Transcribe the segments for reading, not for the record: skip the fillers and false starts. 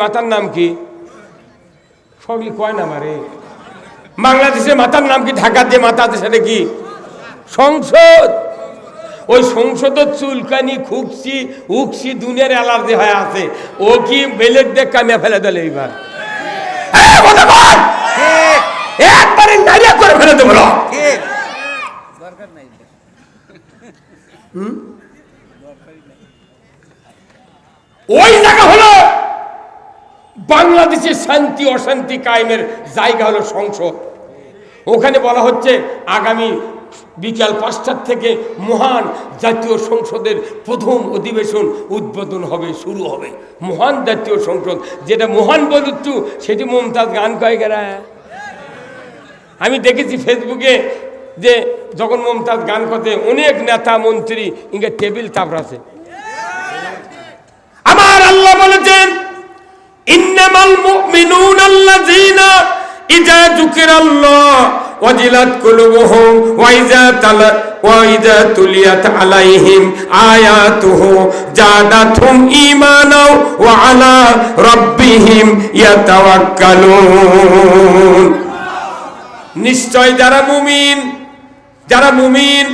মাতার নাম কি? সবই কয় না মারে। বাংলাদেশের মাতার নাম কি? ঢাকার যে মাতা আছে সেটা কি? সংসদ। ওই সংসদের চুলকানি, খুকসি, উকসি, দুনিয়ার অ্যালার্জি হয়ে আছে। ও কি বেলেট দিয়ে কামিয়ে ফেলে দিল এইবার? একবারে নাইয়া করে ফেলে দেবো। ওই জায়গা হলো বাংলাদেশের শান্তি অশান্তি কায়েমের জায়গা হলো সংসদ। ওখানে বলা হচ্ছে আগামী বিকাল ৫টার থেকে মহান জাতীয় সংসদের প্রথম অধিবেশন উদ্বোধন হবে, শুরু হবে। মহান জাতীয় সংসদ, যেটা মহান বলুচ্ছু সেটি মমতাজ গান কয় গেরা। আমি দেখেছি ফেসবুকে যে যখন মমতাজ গান করতে অনেক নেতা মন্ত্রী ইংকে টেবিল তাপড়াছে। আমার আল্লাহ বলেছেন ইন্নামাল মুমিনুনা আল্লাযীনা ইযা যুকিরাল্লাহ ওয়াজিলাত কুলুবুহুম ওয়া ইযা তুলিয়াত আলাইহিম আয়াতুহু জাদাতহুম ঈমানাও ওয়া আলা রাব্বিহিম ইয়াতাওয়াক্কালুন। নিশ্চয় যারা মুমিন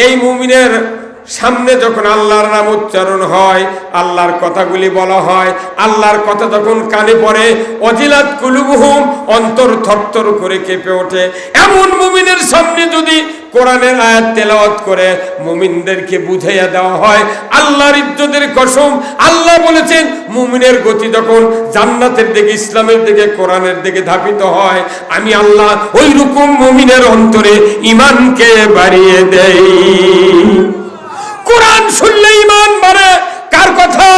এই মুমিনের সামনে যখন আল্লাহর নাম উচ্চারণ হয়, আল্লাহর কথাগুলি বলা হয়, আল্লাহর কথা যখন কানে পড়ে, ওয়াজিলাত কুলুবুহুম, অন্তর থরথর করে কেঁপে ওঠে। এমন মুমিনের সামনে যদি কোরআনের আয়াত তেলাওয়াত করে মুমিনদেরকে বুঝাইয়া দেওয়া হয়, আল্লাহর ইজ্জতের কসম, আল্লাহ বলেছেন মুমিনের গতি যখন জান্নাতের দিকে, ইসলামের দিকে, কোরআনের দিকে ধাবিত হয়, আমি আল্লাহ ওই রকম মুমিনের অন্তরে ঈমানকে বাড়িয়ে দেই। কোরআন শুনলে ঈমান বাড়ে। কার কথা?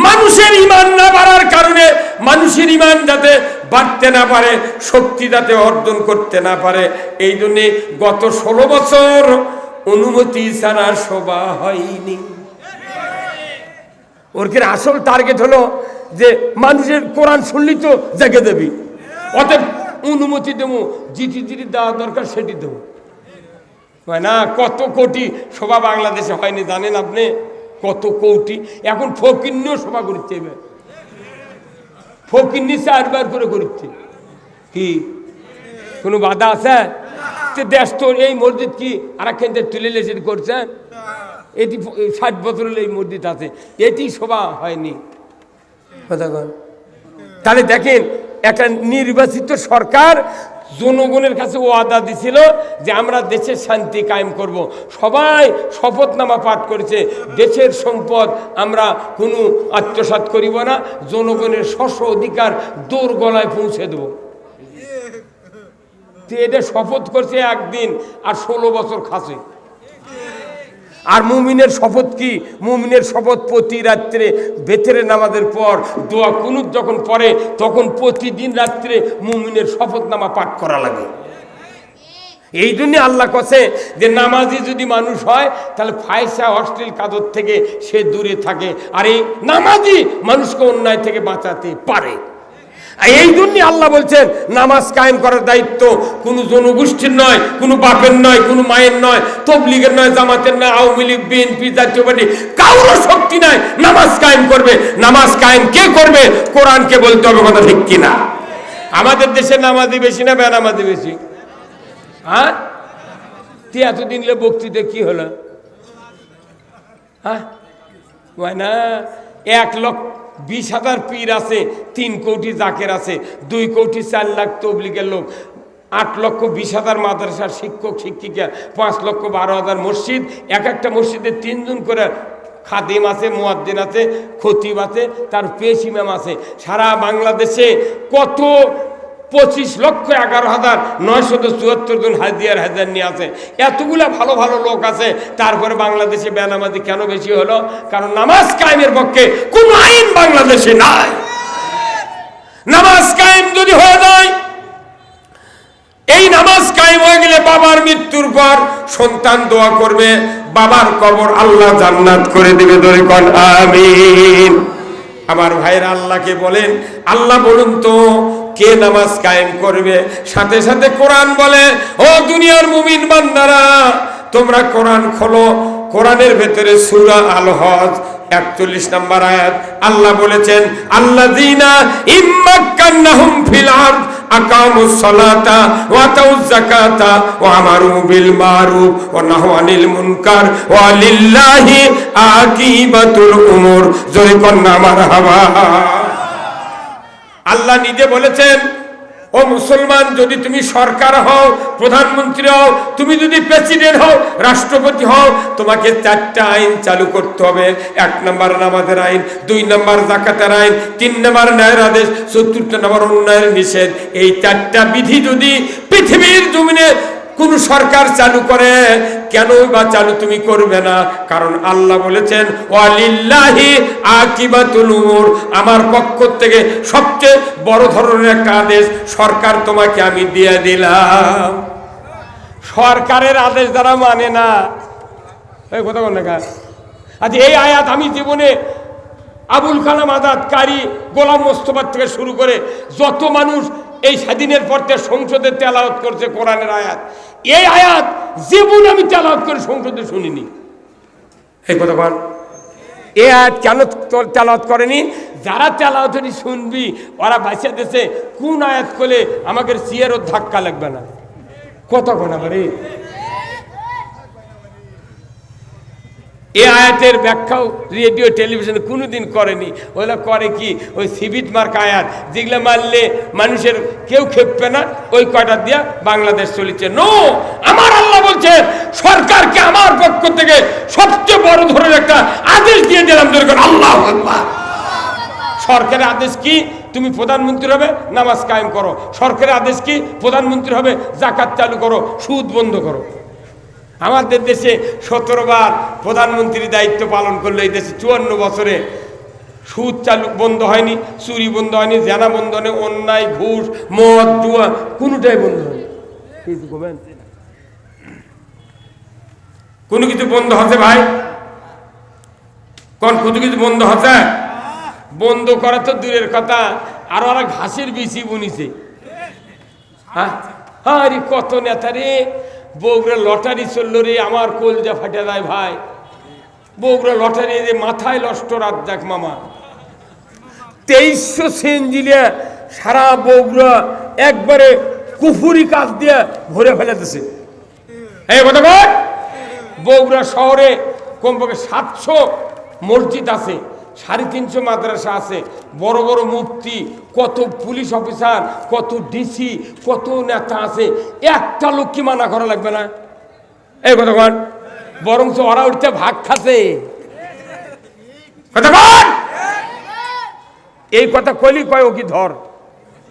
মানুষের ঈমান না বাড়ার কারণে, মানুষের ঈমান যাতে বাড়তে না পারে, শক্তি যাতে অর্জন করতে না পারে, এই জন্য গত 16 বছর অনুমতি ছাড়া সভা হয়নি। ওর কি আসল টার্গেট হলো যে মানুষের কোরআন শুনলি তো জেগে দেবি, অতএব অনুমতি দেবো, জিটি দেওয়া দরকার সেটি দেবো। না, কত কোটি সভা বাংলাদেশে হয়নি জানেন আপনি? কত কোটি। এখন ফকিন্নিও সভা করছে, ফকিন্নি 4 বার করে করছে। কি কোনো বাধা আছে? দেশ তো এই মসজিদ কি আর একখান তুলে লেসে করছেন? এটি 60 বছর এই মসজিদ আছে, এটি সভা হয়নি। তাহলে দেখেন, একটা নির্বাচিত সরকার জনগণের কাছে ওয়াদা দিছিল যে আমরা দেশের শান্তি কায়েম করব। সবাই শপথনামা পাঠ করেছে, দেশের সম্পদ আমরা কোনো আত্মসাৎ করিব না, জনগণের স্ব অধিকার দোর গলায় পৌঁছে দেব। এটা শপথ করছে একদিন, আর 16 বছর খাসে। আর মুমিনের শপথ কি? মুমিনের শপথ প্রতি রাত্রে বেতের নামাজের পর দোয়া কুনুত যখন পড়ে তখন প্রতিদিন রাত্রে মুমিনের শপথনামা পাঠ করা লাগে। এই জন্য আল্লাহ কাছে যে নামাজি যদি মানুষ হয় তাহলে ফায়সা অশ্লীল কাজের থেকে সে দূরে থাকে, আর এই নামাজি মানুষকে অন্যায় থেকে বাঁচাতে পারে। এই জন্য আল্লাহ বলছেন নামাজ কায়েম করার দায়িত্ব কোনো জনগোষ্ঠীর নয়, কোনো বাপের নয়, কোনো মায়ের নয়, তবলিগের নয়, জামাতের নয়, আওয়ামী লীগ, বিএনপি, জাতীয় পার্টি, কারোর শক্তি নাই। নামাজ কায়েম করবে। নামাজ কায়েম কে করবে? কোরআনকে বলতে হবে, কথা ঠিক কিনা? আমাদের দেশে নামাজি বেশি না বেনামাজি বেশি? হ্যাঁ, এতদিন বক্তৃতা কি হলো? হ্যাঁ, না, 1,20,000 পীর আছে, 3 কোটি জাকের আছে, 2 কোটি 4 লাখ তবলিগের লোক, 8,20,000 মাদ্রাসার শিক্ষক শিক্ষিকা, 5,12,000 মসজিদ, এক একটা মসজিদে 3 জন করে খাদিম আছে, মুয়াজ্জিন আছে, খতিব আছে, তার পেশ ইমাম আছে। সারা বাংলাদেশে কত 25,11,974 জন হাজিয়ার হাজার নিয়ে আছে। এতগুলা ভালো ভালো লোক আছে, তারপরে বাংলাদেশে বেনামাজি কেন বেশি হলো? কারণ নামাজ কায়েমের পক্ষে কোন আইন বাংলাদেশে নাই। নামাজ কায়েম যদি হয়ে যায়, এই নামাজ কায়েম হয়ে গেলে বাবার মৃত্যুর পর সন্তান দোয়া করবে, বাবার কবর আল্লাহ জান্নাত করে দিবে। ধরে কোন আমিন। আমার ভাইরা আল্লাহকে বলেন, আল্লাহ বলুন তো কে নামাজ কায়েম করবে? সাথে সাথে কোরআন বলে, ও দুনিয়ার মুমিন বান্দারা, তোমরা কোরআন খোলো। কোরআনের ভেতরে সূরা আল হজ 41 নম্বর আয়াত আল্লাহ বলেছেন আল্লাযীনা ইম্মাক্কান্নাহুম ফিল আরদ আকামুস সালাতা ওয়া আতাউয যাকাতা ওয়া আমারু বিল মারুফ ওয়া নাহাউ আনিল মুনকার ওয়া লিল্লাহি আকিবাতুল উমুর। জোরে কন্না মারহাবা। আল্লাহ নিজে বলেছেন, ও মুসলমান, যদি তুমি সরকার হও, প্রধানমন্ত্রী হও, তুমি যদি প্রেসিডেন্ট হও, রাষ্ট্রপতি হও, তোমাকে 4টা আইন চালু করতে হবে। 1 নম্বর নামাজের আইন, 2 নম্বর যাকাতের আইন, 3 নম্বর ন্যায়ের আদেশ, 4 নম্বর অন্যায়ের নিষেধ। এই 4টা বিধি যদি পৃথিবীর জমিনে কোন সরকার চালু করে, কেন বা চালু তুমি করবে না? কারণ আল্লাহ বলেছেন ওয়ালিল্লাহি আকিবাতুল উমুর, আমার পক্ষ থেকে সবচেয়ে বড় ধরনের একটা আদেশ সরকার তোমাকে আমি দিয়ে দিলাম। সরকারের আদেশ যারা মানে না, এই কথা বল না। আচ্ছা, এই আয়াত আমি জীবনে আবুল কালাম আজাদ, কারি, গোলাম মোস্তফা থেকে শুরু করে যত মানুষ এই স্বাধীনের পর সংসদে তেলাওয়াত করছে কোরআনের আয়াত, এই আয়াত জীবন আমি তেলাওয়াত করে সংসদে শুনিনি। এই কথা বল, এই আয়াত কেন তেলাওয়াত করেনি? যারা তেলাওয়াত শুনবি ওরা বাঁচিয়ে দিয়েছে কোন আয়াত করলে আমাদের চেয়ারও ধাক্কা লাগবে না। কতক্ষণ আমার এই আয়াতের ব্যাখ্যাও রেডিও টেলিভিশনে কোনোদিন করেনি। ওগুলো করে কি, ওই সিভিট মার্ক আয়াত, যেগুলো মানলে মানুষের কেউ খেপবে না, ওই কয়টা দিয়া বাংলাদেশ চলেছে। নো, আমার আল্লাহ বলছে সরকারকে আমার পক্ষ থেকে সবচেয়ে বড় ধরনের একটা আদেশ দিয়ে দিলাম। আল্লাহু আকবার। সরকারের আদেশ কি? তুমি প্রধানমন্ত্রী হবে, নামাজ কায়েম করো। সরকারের আদেশ কি? প্রধানমন্ত্রী হবে, যাকাত চালু করো, সুদ বন্ধ করো। আমাদের দেশে 17 বার প্রধানমন্ত্রীর দায়িত্ব পালন করলো। এই দেশে 54 বছরে সুদ চালু বন্ধ হয়নি, চুরি বন্ধ হয়নি, জেনা বন্ধ হয়নি, অন্যায়, ঘুষ, মদ, জুয়া কোনোটাই বন্ধ হয়নি। কোনো কিছু বন্ধ হচ্ছে ভাই? কোন কোনো কিছু বন্ধ হচ্ছে? বন্ধ করা তো দূরের কথা, আর ওরা ঘাসের বিচি বুনিছে। হ্যাঁ, আরে কত নেতা রে! বগুড়া লটারি চললো রে, আমার কলজা ফাটে যায় ভাই। বগুড়া লটারি রে, মাথায় নষ্ট রাত যাক মামা। 2300 সেঞ্জিলিয়া সারা বগুড়া একবারে কুফুরি কাজ দিয়ে ভরে ফেলেছে। এই কথা বল, বগুড়া শহরে কমপক্ষে 700 মসজিদ আছে, 350 মাদ্রাসা আছে, বড় বড় মুফতি, কত পুলিশ অফিসার, কত ডিসি, কত নেতা আছে। একটা লোক কি মানা করা লাগবে না? এই কথা বল, বরঞ্চ ওরা উঠতে ভাগ খাচ্ছে। কথা বল, এই কথা কইলি কয় ও কি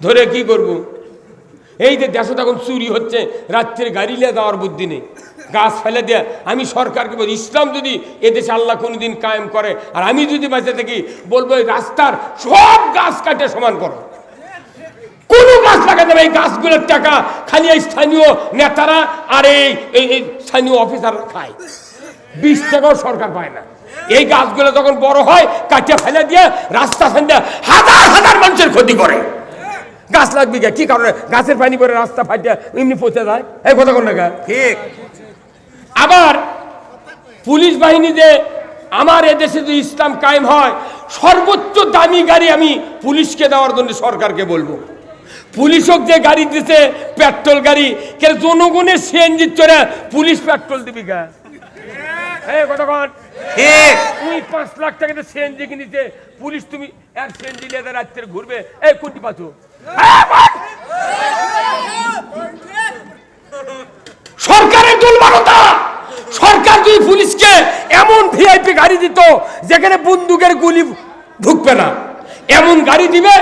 ধরে কি করবো? এই যে দেশে তখন চুরি হচ্ছে, রাত্রে গাড়ি নিয়ে যাওয়ার বুদ্ধি নেই, গাছ ফেলে দেয়া। আমি সরকারকে বলি, ইসলাম যদি এদেশে আল্লাহ কোনোদিন কায়েম করে আর আমি যদি বেঁচে থাকি, বলবো এই রাস্তার সব গাছ কাটে সমান করো, কোনো গাছ লাগাতে হবে। এই গাছগুলোর টাকা খালি এই স্থানীয় নেতারা আর এই স্থানীয় অফিসাররা খায়, 20 টাকাও সরকার পায় না। এই গাছগুলো যখন বড় হয় কাটে ফেলে দিয়ে রাস্তা ফান্দা হাজার হাজার মানুষের ক্ষতি করে। গাছ লাগবে কি কারণে? গাছের পানি করে রাস্তা ফাটিয়া এমনি পচে যায়। এই কথা কোন না ঠিক? আবার পুলিশ বাহিনী যে আমার এদেশে যদি ইসলাম কায়েম হয়, সর্বোচ্চ দামি গাড়ি আমি পুলিশকে দেওয়ার জন্য সরকারকে বলবো। পুলিশক যে গাড়ি দিতে, পেট্রোল গাড়ি, কে জনগণের সিএনজি চড়ে পুলিশ পেট্রোল দিবি গা? এই কথা কোন ঠিক? তুই 5 লাখ টাকা দিয়ে সিএনজি কিনেছে, পুলিশ তুমি এক সিএনজি নিয়ে রাত্রে ঘুরবে, এই কোনটি পাচ্ছ? সরকারের দুর্বলতা। সরকার যদি পুলিশকে এমন ভিআইপি গাড়ি দিত যেখানে বন্দুকের গুলি ঢুকবে না, এমন গাড়ি দিবে,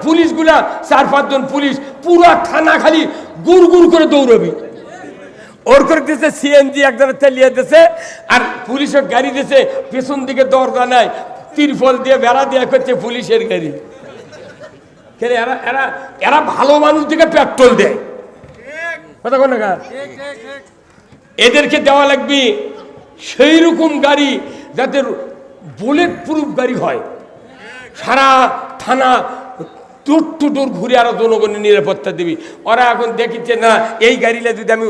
পুলিশগুলা 4-5 জন পুলিশ পুরো থানা খালি গুড় গুড় করে দৌড়বি। ওর করে দিয়েছে সিএনজি একজনের চালিয়ে দিয়েছে, আর পুলিশের গাড়ি দিয়েছে, পেছন দিকে দরজা নাই, তিরফল দিয়ে বেড়া দেওয়া করছে পুলিশের গাড়ি। এরা ভালো মানুষ দিকে পেট্রোল দেয়। কথা কোন না? এদেরকে দেওয়া লাগবে সেই রকম গাড়ি যাতে বুলেট প্রুফ গাড়ি হয়। সারা থানা টুট টুটুর ঘুরে আরো জনগণের নিরাপত্তা দিবি। ওরা এখন দেখিচ্ছে না এই গাড়িটা যদি আমি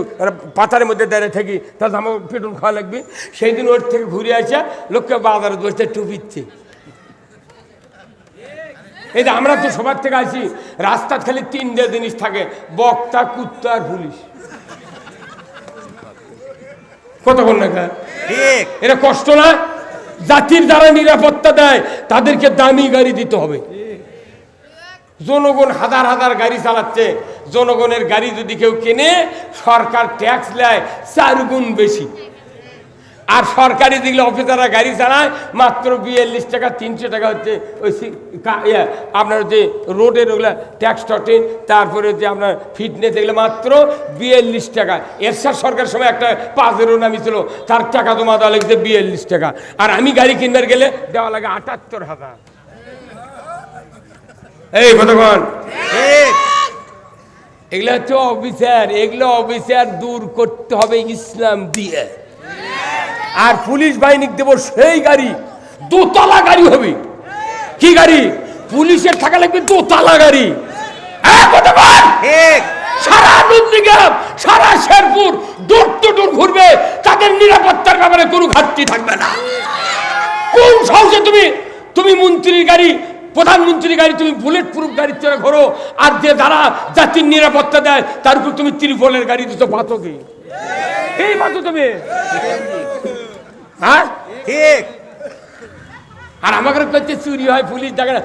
পাতারের মধ্যে দাঁড়িয়ে থাকি তাহলে আমার পেট্রোল খাওয়া লাগবে। সেই দিন ওর থেকে ঘুরে আসা লোককে বাজারে বসতে টুপিচ্ছে। এই যে আমরা তো সবার থেকে আসি, রাস্তার খালি তিনটে জিনিস থাকে, বক্তা, কুত্তা আর পুলিশ। কতক্ষণ না ঠিক, এটা কষ্ট না? জাতির যারা নিরাপত্তা দেয় তাদেরকে দামি গাড়ি দিতে হবে। জনগণ হাজার হাজার গাড়ি চালাচ্ছে, জনগণের গাড়ি যদি কেউ কেনে সরকার ট্যাক্স নেয় 4 গুণ বেশি। আর সরকারি যেগুলো অফিসাররা গাড়ি চালায় মাত্র 42 টাকা, 300 টাকা হচ্ছে ওই আপনার যে রোডের ওগুলো ট্যাক্স টটেন, তারপরে যে আপনার ফিটনেস, এগুলো মাত্র 42 টাকা। এরশাদ সরকার সময় একটা 5-এর নামি ছিল, তার টাকা জমা দেওয়া লাগছে 42 টাকা। আর আমি গাড়ি কিনবার গেলে দেওয়া লাগে 78,000। এই কতক্ষণ? এগুলো হচ্ছে অফিসার, এগুলো অফিসার দূর করতে হবে ইসলাম দিয়ে। আর পুলিশ বাহিনী দেব সেই গাড়ি, দোতলা গাড়ি হবে। কি গাড়ি? পুলিশের থাকা লাগবে দোতলা গাড়ি। সারা নন্দীগ্রাম, সারা শেরপুর দূর টু দূর ঘুরবে, তাদের নিরাপত্তার ব্যাপারে কোনো ঘাটতি থাকবে না। কোন সাহসে তুমি মন্ত্রীর গাড়ি, প্রধানমন্ত্রীর গাড়ি তুমি বুলেট প্রুফ গাড়ির চড়ে ঘোরো, আর যে যারা জাতির নিরাপত্তা দেয় তার উপর তুমি ত্রিপলের গাড়ি দিচ্ছ? পাতো কি এই পাতো তুমি? হ্যাঁ ঠিক। আর আমাকে চুরি হয় পুলিশ দেখে না।